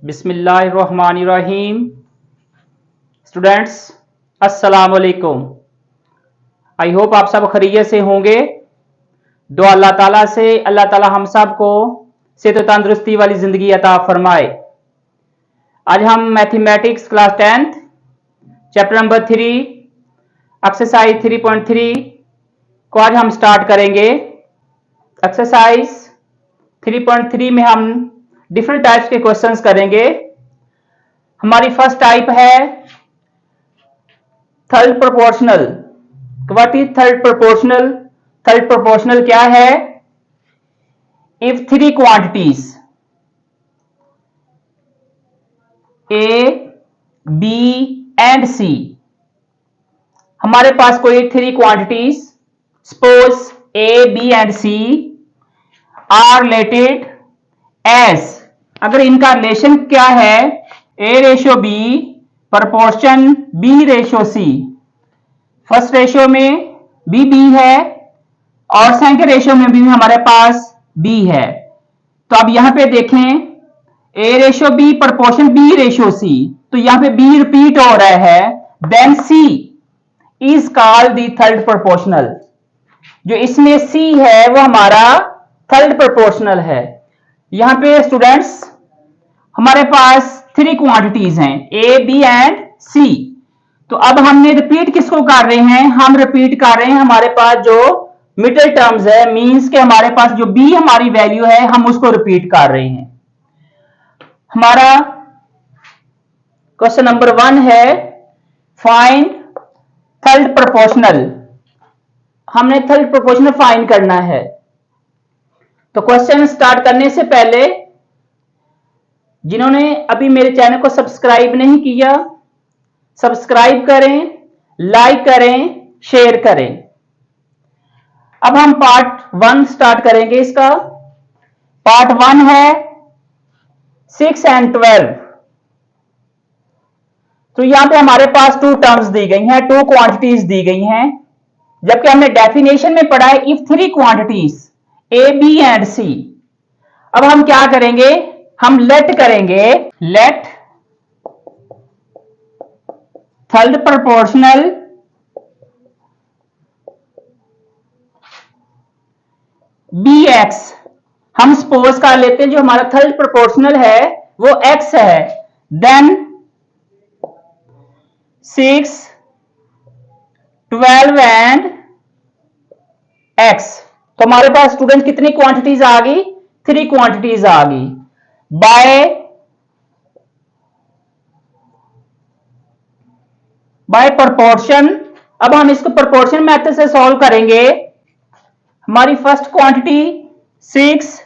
बिस्मिल्लाहिर्रहमानिर्रहीम। स्टूडेंट्स, अस्सलाम वालेकुम। आई होप आप सब खैरियत से होंगे। दुआ अल्लाह ताला से अल्लाह ताला हम सब को सेहत और तंदुरुस्ती वाली जिंदगी अता फरमाए। आज हम mathematics class 10th chapter number 3 exercise 3.3 को आज हम स्टार्ट करेंगे। एक्सरसाइज 3.3 में हम डिफरेंट टाइप्स के क्वेश्चंस करेंगे। हमारी फर्स्ट टाइप है third proportional. What is third proportional? Third proportional क्या है? If three quantities A, B and C, हमारे पास कोई three quantities suppose A, B and C are related as, अगर इनका रिलेशन क्या है? A ratio B proportion B ratio C. First ratio में बी है और सेकंड रेशो में भी हमारे पास बी है। तो अब यहां पे देखें, A ratio B proportion B ratio C, तो यहां पे बी रिपीट हो रहा है, then C is called the third proportional. जो इसमें सी है वो हमारा थर्ड प्रोपोर्शनल है। यहां पे स्टूडेंट्स हमारे पास थ्री क्वांटिटीज हैं ए, बी एंड सी। तो अब हमने रिपीट किसको कर रहे हैं? हम रिपीट कर रहे हैं हमारे पास जो मिडिल टर्म्स है, मींस के हमारे पास जो बी हमारी वैल्यू है हम उसको रिपीट कर रहे हैं। हमारा क्वेश्चन नंबर 1 है फाइंड थर्ड प्रोपोर्शनल। हमने थर्ड प्रोपोर्शनल फाइंड करना है। तो क्वेश्चन स्टार्ट करने से पहले जिन्होंने अभी मेरे चैनल को सब्सक्राइब नहीं किया, सब्सक्राइब करें, लाइक करें, शेयर करें। अब हम पार्ट 1 स्टार्ट करेंगे। इसका पार्ट 1 है 6 एंड 12। तो यहां पे हमारे पास टू टर्म्स दी गई हैं, टू क्वांटिटीज दी गई हैं, जबकि हमने डेफिनेशन में पढ़ा है if three quantities A, B and C. अब हम क्या करेंगे? हम लेट करेंगे, let third proportional be X. हम सपोज कर लेते हैं जो हमारा थर्ड प्रोपोर्शनल है वो एक्स है, देन 6, 12 एंड एक्स। तो हमारे पास स्टूडेंट कितनी क्वांटिटीज आ गई? थ्री क्वांटिटीज आ गई। By proportion. अब हम इसको प्रोपोर्शन मेथड से सॉल्व करेंगे। हमारी फर्स्ट क्वांटिटी 6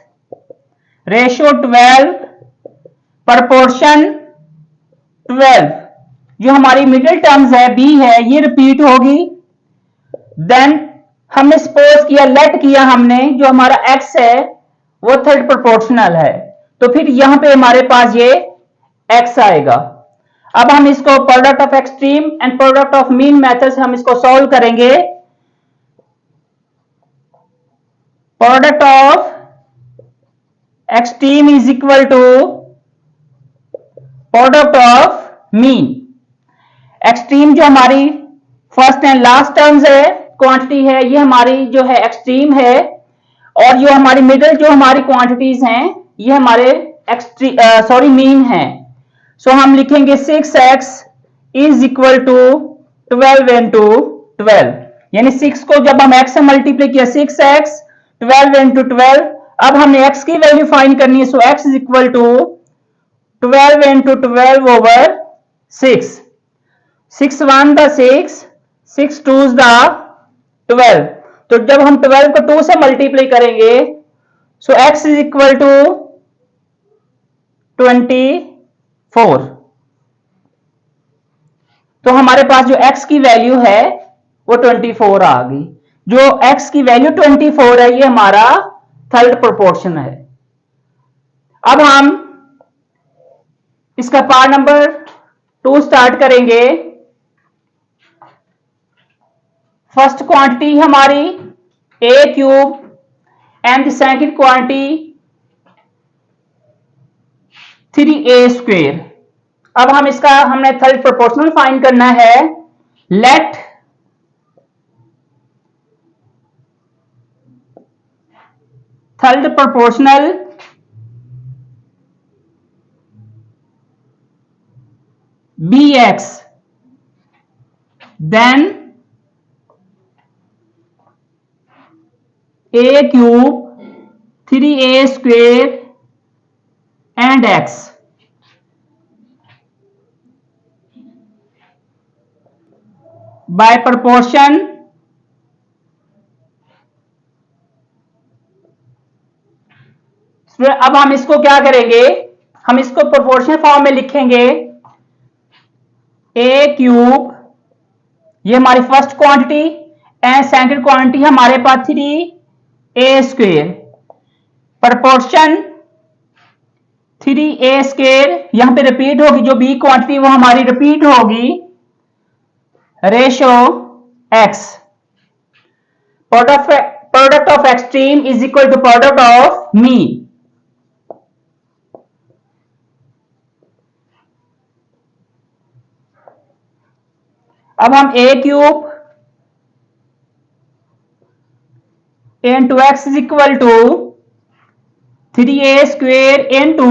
रेशो 12 प्रोपोर्शन 12, जो हमारी मिडिल टर्म्स है बी है ये रिपीट होगी। देन हमने सपोज किया, लेट किया हमने, जो हमारा एक्स है वो थर्ड प्रोपोर्शनल है, तो फिर यहां पे हमारे पास ये एक्स आएगा। अब हम इसको product of extreme and product of mean method से हम इसको सॉल्व करेंगे। Product of extreme is equal to product of mean. Extreme जो हमारी फर्स्ट एंड लास्ट टर्म्स है, क्वांटिटी है, ये हमारी जो है एक्सट्रीम है, और जो हमारी मिडिल जो हमारी क्वांटिटीज हैं ये हमारे मीन है। सो हम लिखेंगे 6x is equal to 12 into 12, यानी 6 को जब हम x से मल्टीप्लाई किया 6x, 12 इंटू 12। अब हमने x की वैल्यू फाइंड करनी है, so x is equal to 12 into 12 over 6। 6 1 द 6, 6 2 द 12। तो जब हम 12 को 2 से मल्टीप्लाई करेंगे, सो x इज इक्वल टू 24। तो हमारे पास जो x की वैल्यू है वो 24 आ गई। जो x की वैल्यू 24 है ये हमारा थर्ड प्रोपोर्शन है। अब हम इसका पार्ट नंबर 2 स्टार्ट करेंगे। फर्स्ट क्वांटिटी हमारी a cube and the second quantity 3a²। अब हम इसका हमने थर्ड प्रोपोर्शनल फाइंड करना है। Let third proportional bx, then a³ 3a² and x by proportion अब हम इसको क्या करेंगे, हम इसको प्रोपोर्शनल फॉर्म में लिखेंगे। a³, ये हमारी first quantity, and second quantity हमारे पास 3a²। प्रोपोर्शन 3a² यहां पे रिपीट होगी, जो बी क्वांटिटी वो हमारी रिपीट होगी, ratio x। Product of extreme is equal to product of mean. अब हम a³ into x is equal to 3a² into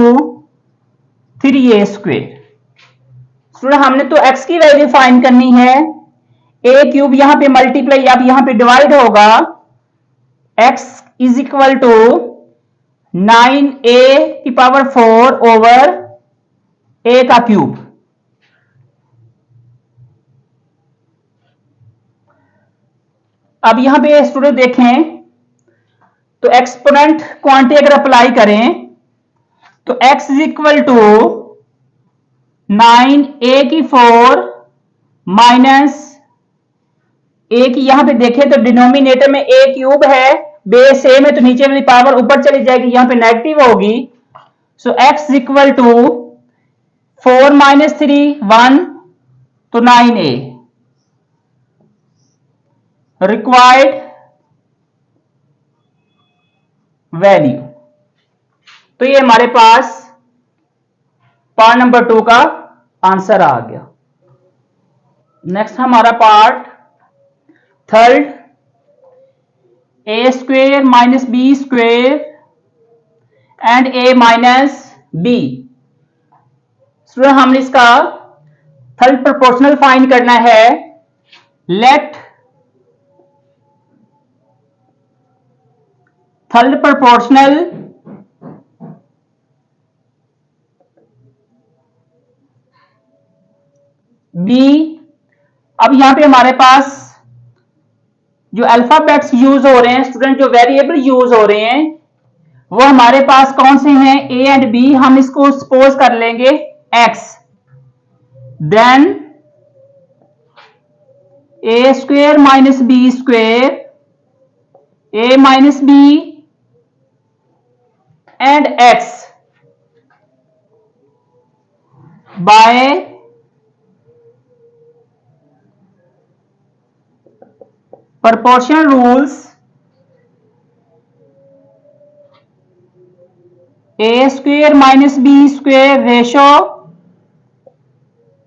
3a²। Student हमने तो x की वैल्यू फाइंड करनी है। a³ यहां पे मल्टीप्लाई, अब यहां पे डिवाइड होगा, x is equal to 9a⁴ over a का क्यूब। अब यहां पे स्टूडेंट देखें तो एक्सपोनेंट क्वांटिटी अगर अप्लाई करें तो x is equal to 9a⁴ minus a की, यहां पे देखें तो डिनोमिनेटर में a³ है, बेस सेम है तो नीचे वाली पावर ऊपर चली जाएगी, यहां पे नेगेटिव होगी। So x is equal to 4 minus 3 1 तो 9a। रिक्वायर्ड वैल्यू, तो ये हमारे पास पार्ट नंबर 2 का आंसर आ गया। नेक्स्ट हमारा part third, a² minus b² and a minus b। Student हमने इसका थर्ड प्रोपोर्शनल फाइंड करना है। Let third proportional b. अब यहां पे हमारे पास जो अल्फाबेट्स यूज हो रहे हैं स्टूडेंट, जो वेरिएबल यूज हो रहे हैं वो हमारे पास कौन से हैं, ए एंड बी। हम इसको सपोज कर लेंगे x, then a² minus b², a minus b and x by proportional rules, a² minus b² ratio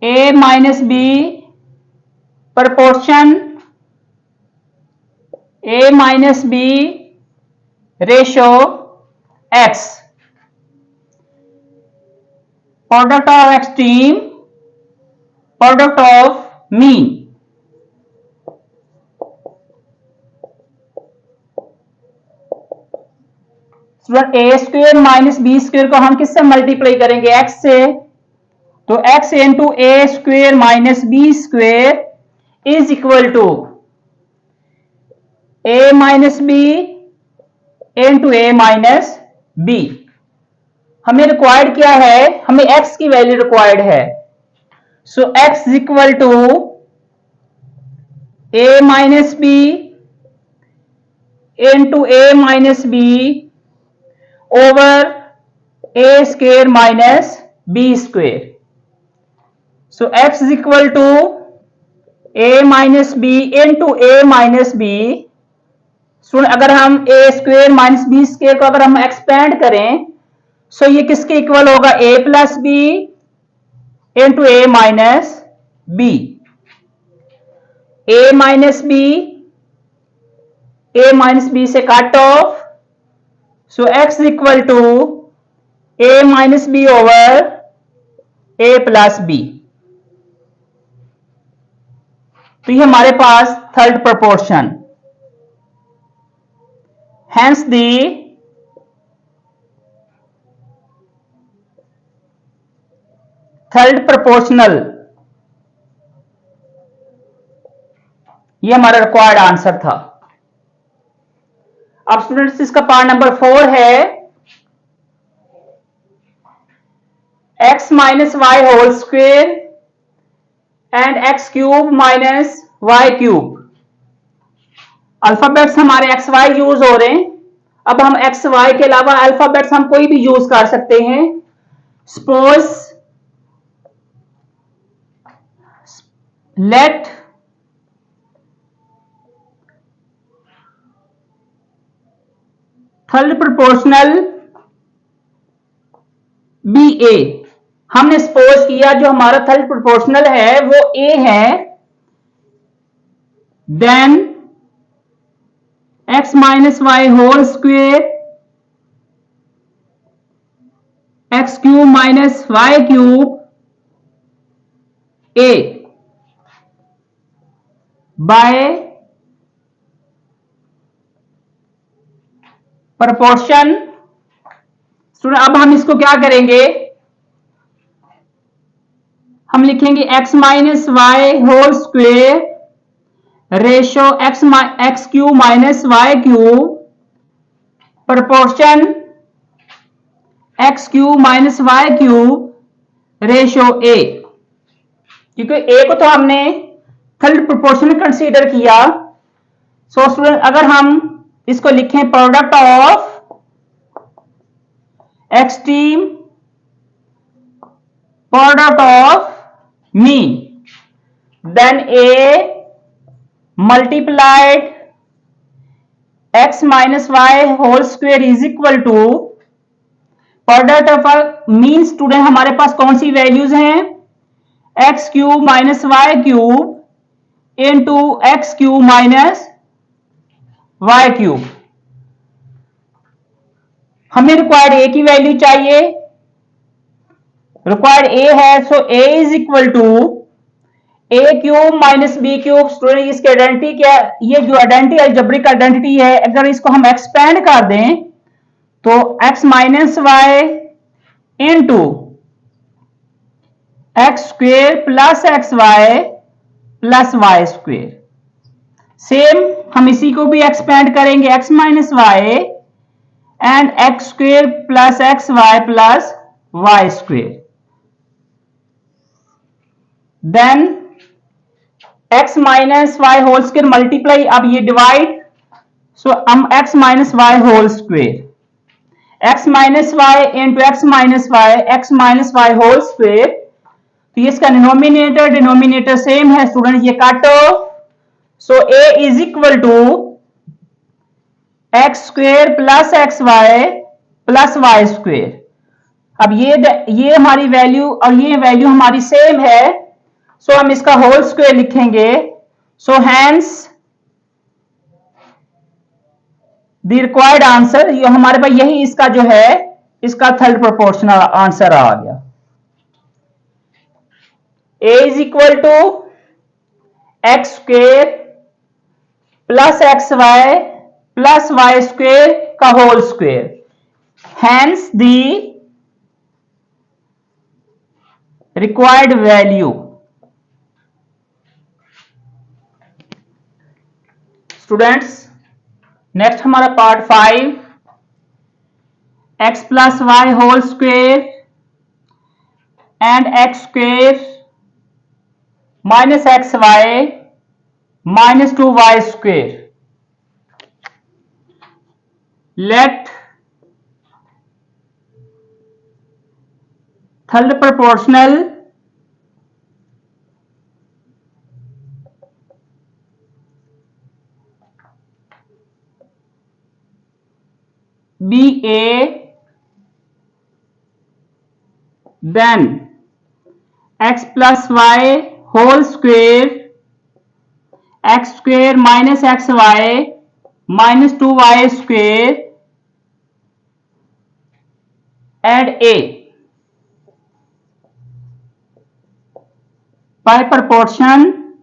a minus b proportion a minus b ratio x। Product of extreme, product of mean. a² minus b² को हम किससे multiply करेंगे, x से, तो x into a² minus b² is equal to a minus b into a minus b। हमें required क्या है, हमें x की वैल्यू रिक्वायर्ड है। So x is equal to a minus b into a minus b over a² minus b²। So x is equal to a minus b into a minus b। सुन, अगर हम a² minus b² को अगर हम expand करें सो ये किसके equal होगा, A plus B into A minus B, A minus B से cut off, so X equal to A minus B over A plus B. तो ये हमारे पास third proportion, hence the third proportional, ये हमारा रिक्वायर्ड आंसर था। अब students इसका पार्ट नंबर 4 है, x minus Y whole square and x cube minus Y cube. Alphabets हमारे एक्स वाई यूज हो रहे हैं। अब हम एक्स वाई के अलावा अल्फाबेट्स हम कोई भी यूज कर सकते हैं। Suppose let third proportional be A. हमने सपोज किया जो हमारा थर्ड प्रोपोर्शनल है वो ए है, then x minus Y whole square X cube minus Y cube A by proportion. अब हम इसको क्या करेंगे, हम लिखेंगे X minus Y whole square ratio X cube minus Y cube proportion X cube minus Y cube ratio A. क्योंकि A को तो हमने थर्ड प्रोपोर्शन कंसीडर किया। सो स्टूडेंट अगर हम इसको लिखें product of extreme product of mean, then a multiplied x minus Y whole square is equal to product of mean. Student हमारे पास कौन सी वैल्यूज हैं, x cube minus Y cube into x cube minus Y cube. हमें required a की value चाहिए, required a है, so A is equal to a cube minus b cube. Student इसकी आइडेंटिटी क्या, ये जो आइडेंटिटी अलजेब्रिक आइडेंटिटी है, अगर इसको हम एक्सपेंड कर दें तो x minus y into x square plus x y plus y square. Same हम इसी को भी एक्सपेंड करेंगे, x minus y and x square plus x y plus y square, then x minus Y whole square multiply, अब ये divide, so हम x minus Y whole square x minus y into x minus Y whole square. तो ये इसका denominator same है student, ये काटो, सो ए is equal to x square plus x y plus y square. अब ये हमारी वैल्यू और ये वैल्यू हमारी सेम है, सो हम इसका होल स्क्वायर लिखेंगे। So hence the required answer, ये हमारे पास यही इसका जो है इसका थर्ड प्रोपोर्शनल आंसर आ गया। A is equal to x square plus x y plus y square का whole square, hence the required value. Students next हमारा part 5, x plus Y whole square and x square minus x Y minus 2y square. Let third proportional be a then x plus y whole square, x square minus xy minus 2y square add a by proportion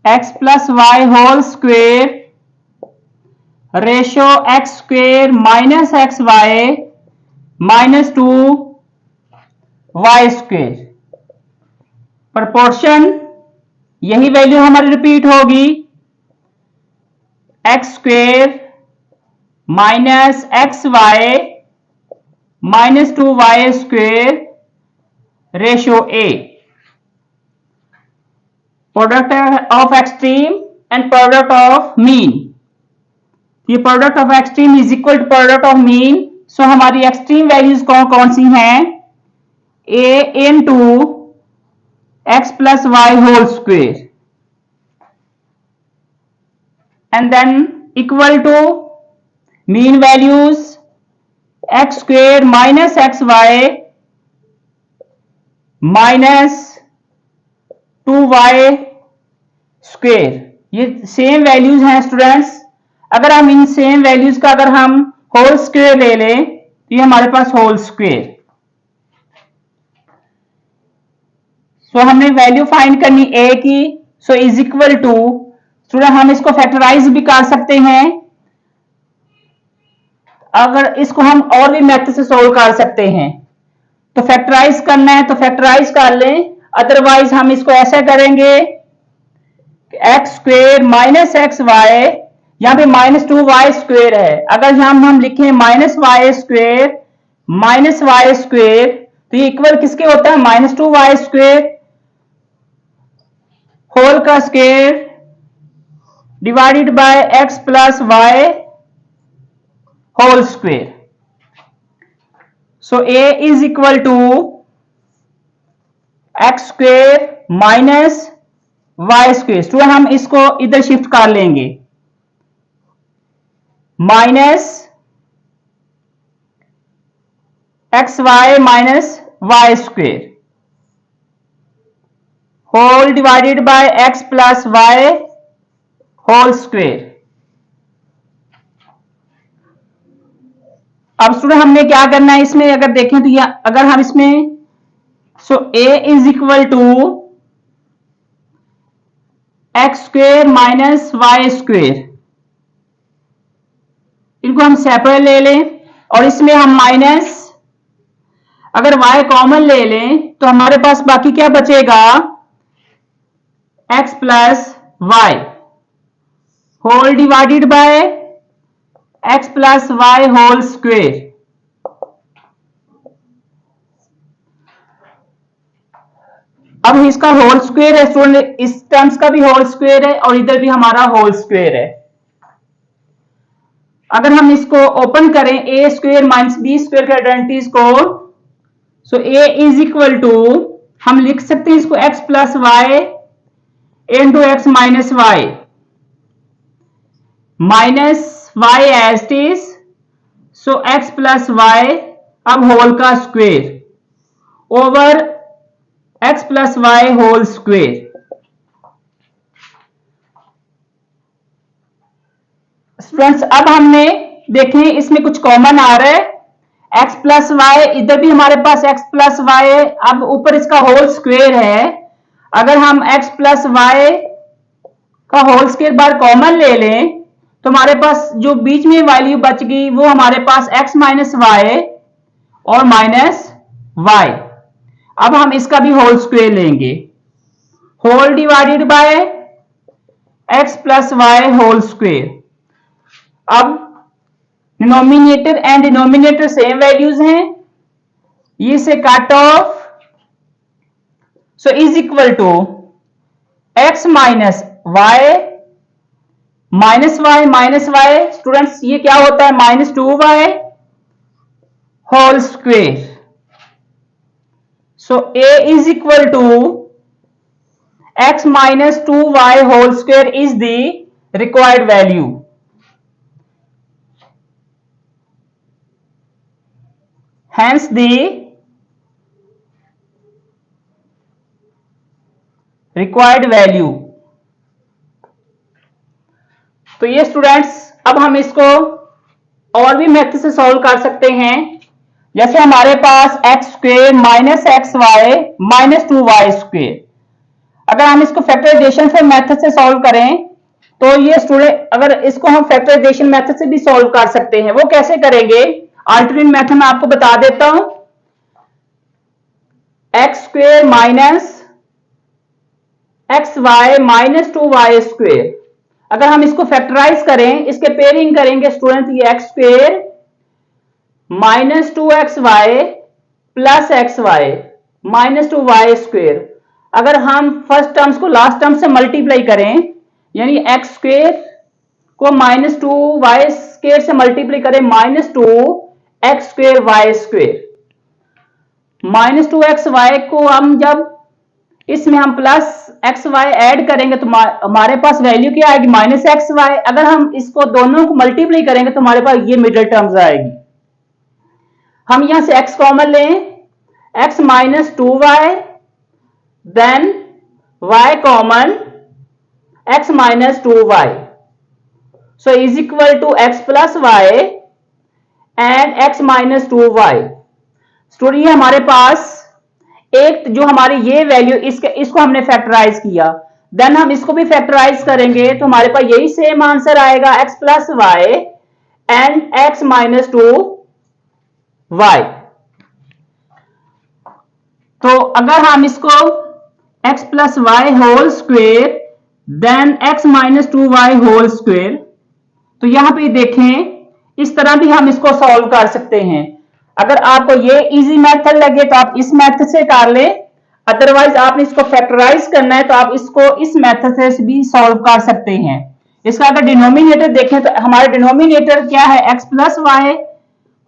x plus y whole square ratio x square minus xy minus 2y square। proportion यही value हमारी repeat होगी, x square minus x Y minus 2y square ratio a. Product of extreme and product of mean, ये product of extreme is equal to product of mean. So हमारी extreme values कौन कौन सी हैं, a into x plus Y whole square and then equal to mean values x square minus xy minus 2y square। ये same values हैं students. अगर हम इन सेम वैल्यूज का अगर हम होल स्क्वायर ले लें तो ये हमारे पास होल स्क्वायर। सो हमने वैल्यू फाइंड करनी a की, so is equal to, student हम इसको फैक्टराइज भी कर सकते हैं, अगर इसको हम और भी मेथड से सोल्व कर सकते हैं तो फैक्टराइज करना है तो फैक्टराइज कर लें, अदरवाइज हम इसको ऐसा करेंगे x square minus x y, यहां पे माइनस 2y स्क्वेयर है, अगर हम लिखें minus y square minus y square तो ये इक्वल किसके होता है, माइनस 2y स्क्वेयर होल का square divided by x plus Y whole square. So a is equal to x square minus y square. Student हम इसको इधर शिफ्ट कर लेंगे, minus x Y minus y square whole divided by x plus Y whole square. अब student हमने क्या करना है इसमें, अगर देखें तो ये अगर हम इसमें, so a is equal to x square minus y square, इनको हम सेपरेट ले लें और इसमें हम माइनस, अगर y कॉमन ले लें तो हमारे पास बाकी क्या बचेगा, x plus Y whole divided by x plus Y whole square. अब इसका होल स्क्वेयर है स्टूडेंट, इस टर्म्स का भी होल स्क्वेयर है और इधर भी हमारा होल स्क्वेयर है। अगर हम इसको ओपन करें A square minus B square के आइडेंटिटीज को, so A is equal to, हम लिख सकते हैं इसको X plus Y into x minus Y minus Y as it is, so X plus Y अब होल का square over X plus Y whole square. Students अब हमने देखें इसमें कुछ कॉमन आ रहा है, x प्लस वाई, इधर भी हमारे पास x प्लस वाई है, अब ऊपर इसका होल स्क्वेयर है, अगर हम x प्लस वाई का होल स्क्वेयर बार कॉमन ले लें तो हमारे पास जो बीच में वैल्यू बच गई वो हमारे पास x माइनस वाई और माइनस वाई। अब हम इसका भी होल स्क्वेयर लेंगे, whole divided by x plus Y whole square. अब denominator and denominator same values हैं, ये से cut off, so is equal to x minus Y minus y. Students ये क्या होता है, minus 2y whole square. So a is equal to x minus 2y whole square is the required value. hence the required value। तो ये students अब हम इसको और भी मेथड से सॉल्व कर सकते हैं। जैसे हमारे पास x square minus x Y minus 2y square, अगर हम इसको फैक्टराइजेशन से मेथड से सॉल्व करें तो ये स्टूडेंट, अगर इसको हम फैक्टराइजेशन मेथड से भी सॉल्व कर सकते हैं। वो कैसे करेंगे, अल्टरनेट मेथड मैं आपको बता देता हूं। X square minus x Y minus 2y square, अगर हम इसको फैक्टराइज करें, इसके पेयरिंग करेंगे स्टूडेंट, ये x square minus 2xy plus x Y minus 2y square, अगर हम फर्स्ट टर्म्स को लास्ट टर्म से मल्टीप्लाई करें, यानी एक्स स्क्वेयर को माइनस 2y स्क्वेयर से मल्टीप्लाई करें minus 2x square Y square, minus 2xy को हम जब इसमें हम प्लस एक्स वाई एड करेंगे तो हमारे पास वैल्यू क्या आएगी, माइनस एक्स वाई। अगर हम इसको दोनों को मल्टीप्लाई करेंगे तो हमारे पास ये मिडिल टर्म्स आएगी। हम यहां से x कॉमन लें, x minus 2y, then y common x minus 2y, so is equal to x plus Y and x minus 2y। Student ये हमारे पास एक जो हमारी ये वैल्यू, इसको हमने फैक्टराइज किया, देन हम इसको भी फैक्टराइज करेंगे तो हमारे पास यही सेम आंसर आएगा, x plus Y and x minus 2y। तो अगर हम इसको x plus Y whole square then x minus 2y whole square, तो यहां पे देखें इस तरह भी हम इसको सॉल्व कर सकते हैं। अगर आपको ये इजी मेथड लगे तो आप इस मेथड से कर ले, अदरवाइज आपने इसको फैक्टराइज करना है तो आप इसको इस मेथड से भी सॉल्व कर सकते हैं। इसका अगर डिनोमिनेटर देखें तो हमारे डिनोमिनेटर क्या है, x plus Y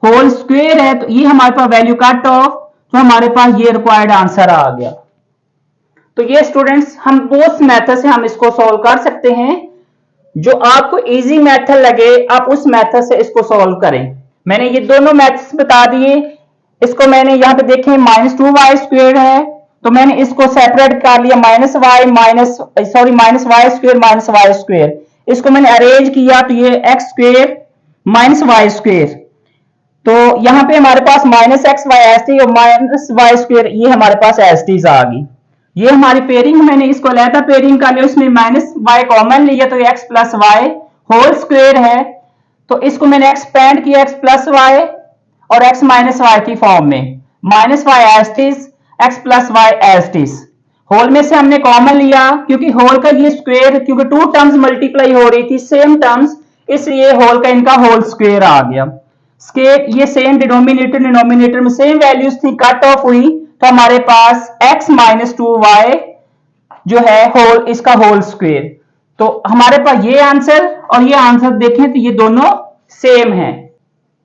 whole square है, तो ये हमारे पास वैल्यू कट ऑफ, तो हमारे पास ये रिक्वायर्ड आंसर आ गया। तो ये स्टूडेंट्स हम बोथ मेथड से हम इसको सॉल्व कर सकते हैं। जो आपको इजी मेथड लगे आप उस मेथड से इसको सॉल्व करें। मैंने ये दोनों मेथड्स बता दिए। इसको मैंने यहाँ पे देखें माइनस 2y स्क्वेयर है, तो मैंने इसको सेपरेट कर लिया, minus Y minus y square minus y square, इसको मैंने अरेंज किया तो ये x square minus y square, तो यहाँ पे हमारे पास minus x y S T और माइनस वाई स्क्वेयर ये हमारे पास एस टीज आ गई। ये हमारी पेयरिंग, मैंने इसको अलहदा पेयरिंग कर लिया, उसमें माइनस वाई कॉमन लिया तो X plus Y whole square है, तो इसको मैंने एक्सपेंड किया एक्स प्लस वाई और एक्स माइनस वाई की फॉर्म में, माइनस वाई एस टीज एक्स प्लस वाई एस टीज, होल में से हमने कॉमन लिया क्योंकि होल का ये स्क्वेयर, क्योंकि टू टर्म्स मल्टीप्लाई हो रही थी सेम टर्म्स, इसलिए होल का इनका होल स्क्वेयर आ गया। स्केयर ये सेम डिनोमिनेटर में सेम वैल्यूज थी, कट ऑफ हुई तो हमारे पास x माइनस 2y जो है होल, इसका होल स्क्वेयर, तो हमारे पास ये आंसर और ये आंसर देखें तो ये दोनों सेम है।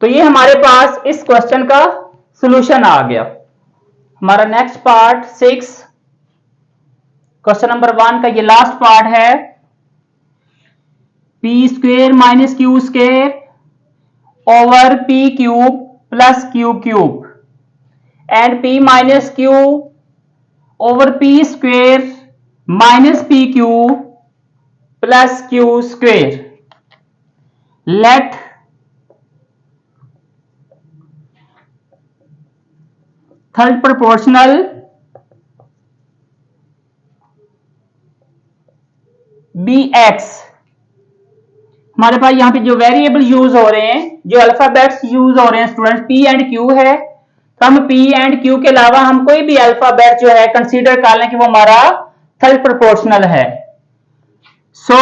तो ये हमारे पास इस क्वेश्चन का सॉल्यूशन आ गया। हमारा नेक्स्ट पार्ट 6 क्वेश्चन नंबर 1 का ये लास्ट पार्ट है, P square minus Q square over P cube plus Q cube and P minus Q over P square minus P cube plus Q square. Let third proportional be X. हमारे पास यहाँ पे जो variable use हो रहे हैं, जो alphabets use हो रहे हैं स्टूडेंट, पी एंड क्यू है, तो हम पी एंड क्यू के अलावा हम कोई भी अल्फाबेट जो है कंसीडर कर लें कि वो हमारा थर्ड प्रोपोर्शनल है। So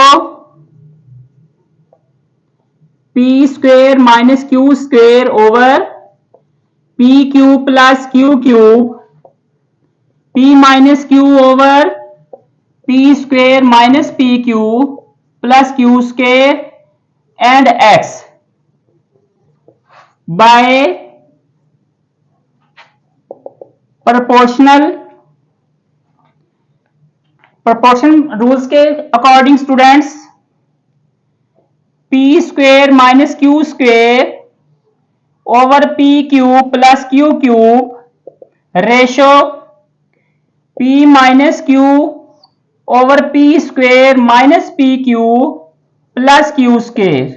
p square minus Q square over P Q plus Q cube, p minus Q over P square minus P Q plus Q square and x by proportion rules के according students, p square minus Q square over P cube plus Q cube ratio p minus Q over P square minus P Q plus Q square.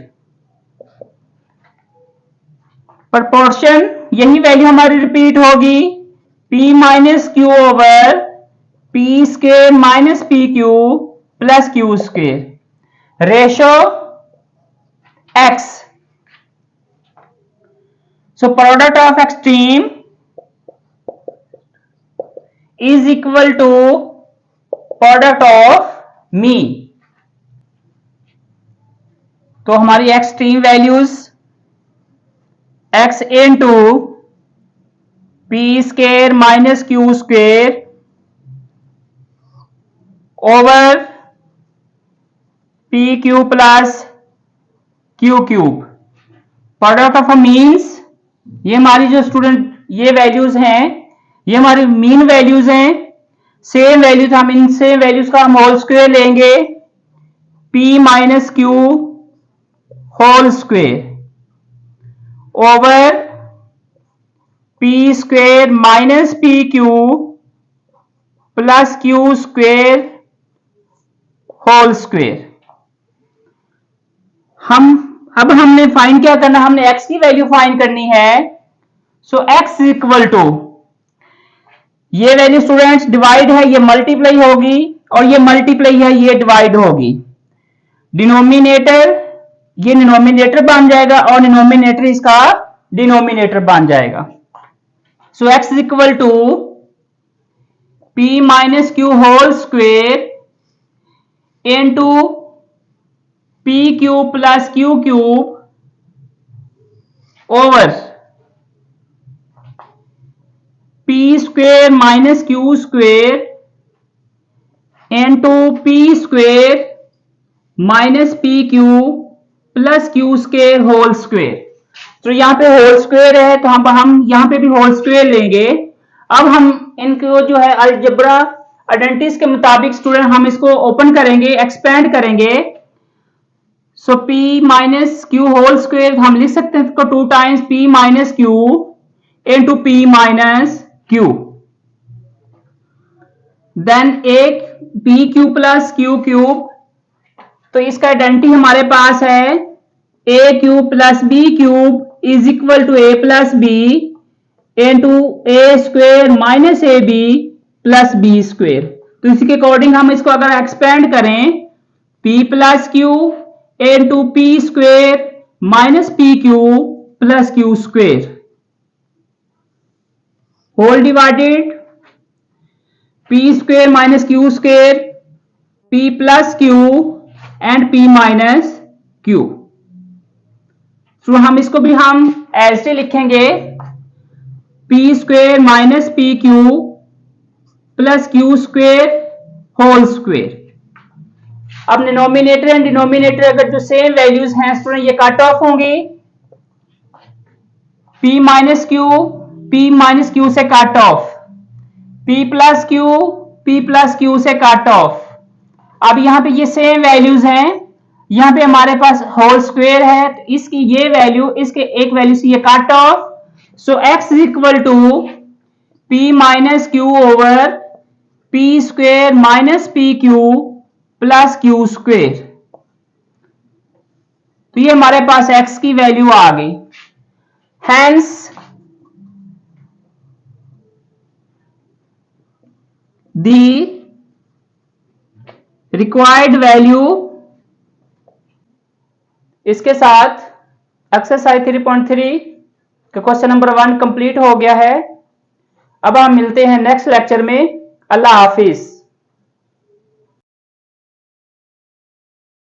Proportion यही value हमारी repeat होगी, p minus Q over P square minus P Q plus Q square ratio x। So product of extreme is equal to product of mean. तो हमारी extreme values x into P square minus Q square over P Q plus Q cube. Product of means ये हमारी जो student ये values हैं ये हमारी mean values हैं। सेम वैल्यूज हम इन सेम वैल्यूज का हम होल स्क्वायर लेंगे, p minus Q whole square over P square minus P Q plus Q square whole square. अब हमने फाइंड क्या करना, हमने x की वैल्यू फाइंड करनी है। सो x इक्वल टू ये वैल्यू स्टूडेंट्स डिवाइड है, ये मल्टीप्लाई होगी और ये मल्टीप्लाई है, ये डिवाइड होगी। डिनोमिनेटर ये डिनोमिनेटर बन जाएगा और डिनोमिनेटर इसका डिनोमिनेटर बन जाएगा। So x equal to p minus Q whole square into P cube plus Q cube over P square minus Q square into P square minus P Q plus Q square whole square. तो यहां पे whole square है तो हम यहां पे भी whole square लेंगे। अब हम इनको जो है अलजेब्रा आइडेंटिटीज के मुताबिक स्टूडेंट हम इसको ओपन करेंगे, एक्सपेंड करेंगे। So p minus Q whole square हम लिख सकते हैं इसको 2 times p minus Q into p minus Q. Then एक p Q plus Q cube, तो इसका आइडेंटिटी हमारे पास है a cube plus b cube is equal to a plus B into A square minus A B plus B square. तो इसी के according हम इसको अगर एक्सपेंड करें p plus Q into P square minus P Q plus Q square whole divided P square minus Q square p plus Q and p minus Q. तो हम इसको भी हम ऐसे लिखेंगे p square minus P Q plus Q square whole square. अब denominator and denominator अगर जो सेम वैल्यूज हैं स्टूडेंट ये कट ऑफ होंगी, p माइनस क्यू से cut off, p plus Q से कट ऑफ। अब यहां पे ये सेम वैल्यूज हैं, यहां पे हमारे पास होल स्क्वायर है तो इसकी ये वैल्यू इसके एक वैल्यू से ये cut off. So x equal to p minus Q over P square minus P Q plus Q square. तो ये हमारे पास x की वैल्यू आ गई। Hence the required value. इसके साथ एक्सरसाइज 3.3 का क्वेश्चन नंबर 1 कंप्लीट हो गया है। अब हम मिलते हैं नेक्स्ट लेक्चर में। अल्लाह हाफिज।